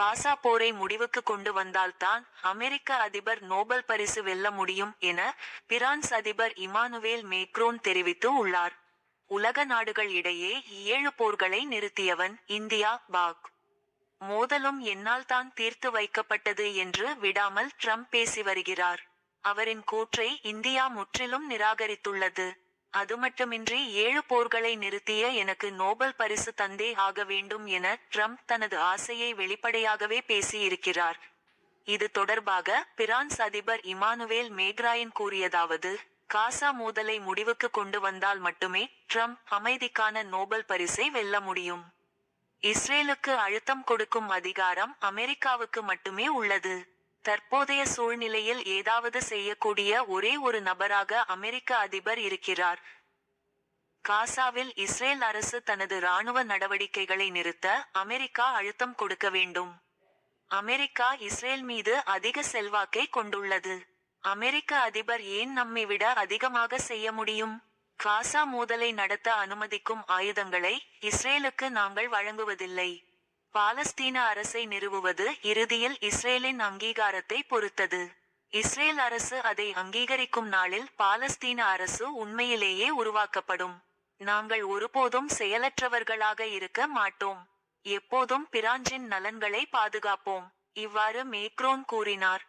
காசா போரை முடிவுக்கு கொண்டு வந்தால்தான் அமெரிக்க அதிபர் நோபல் பரிசு வெல்ல முடியும் என பிரான்ஸ் அதிபர் இமானுவேல் மேக்ரோன் தெரிவித்து உள்ளார். உலக நாடுகள் இடையே 7 போர்களை நிறுத்தியவன் இந்தியா. பாக் மோதலும் என்னால் தான் தீர்த்து வைக்கப்பட்டது என்று விடாமல் ட்ரம்ப் பேசி வருகிறார். அவரின் கூற்றை இந்தியா முற்றிலும் நிராகரித்துள்ளது. அதுமட்டுமின்றி 7 போர்களை நிறுத்திய எனக்கு நோபல் பரிசு தந்தே ஆக வேண்டும் என ட்ரம்ப் தனது ஆசையை வெளிப்படையாகவே பேசியிருக்கிறார். இது தொடர்பாக பிரான்ஸ் அதிபர் இமானுவேல் மேக்ராயின் கூறியதாவது: காசா மோதலை முடிவுக்கு கொண்டு வந்தால் மட்டுமே ட்ரம்ப் அமைதிக்கான நோபல் பரிசை வெல்ல முடியும். இஸ்ரேலுக்கு அழுத்தம் கொடுக்கும் அதிகாரம் அமெரிக்காவுக்கு மட்டுமே உள்ளது. தற்போதைய சூழ்நிலையில் ஏதாவது செய்யக்கூடிய ஒரே ஒரு நபராக அமெரிக்க அதிபர் இருக்கிறார். காசாவில் இஸ்ரேல் அரசு தனது இராணுவ நடவடிக்கைகளை நிறுத்த அமெரிக்கா அழுத்தம் கொடுக்க வேண்டும். அமெரிக்கா இஸ்ரேல் மீது அதிக செல்வாக்கை கொண்டுள்ளது. அமெரிக்க அதிபர் ஏன் நம்மை விட அதிகமாக செய்ய முடியும்? காசா மோதலை நடத்த அனுமதிக்கும் ஆயுதங்களை இஸ்ரேலுக்கு நாங்கள் வழங்குவதில்லை. பாலஸ்தீன அரசை நிறுவுவது இறுதியில் இஸ்ரேலின் அங்கீகாரத்தை பொறுத்தது. இஸ்ரேல் அரசு அதை அங்கீகரிக்கும் நாளில் பாலஸ்தீன அரசு உண்மையிலேயே உருவாக்கப்படும். நாங்கள் ஒருபோதும் செயலற்றவர்களாக இருக்க மாட்டோம். எப்போதும் பிரான்சின் நலன்களை பாதுகாப்போம். இவ்வாறு மேக்ரோன் கூறினார்.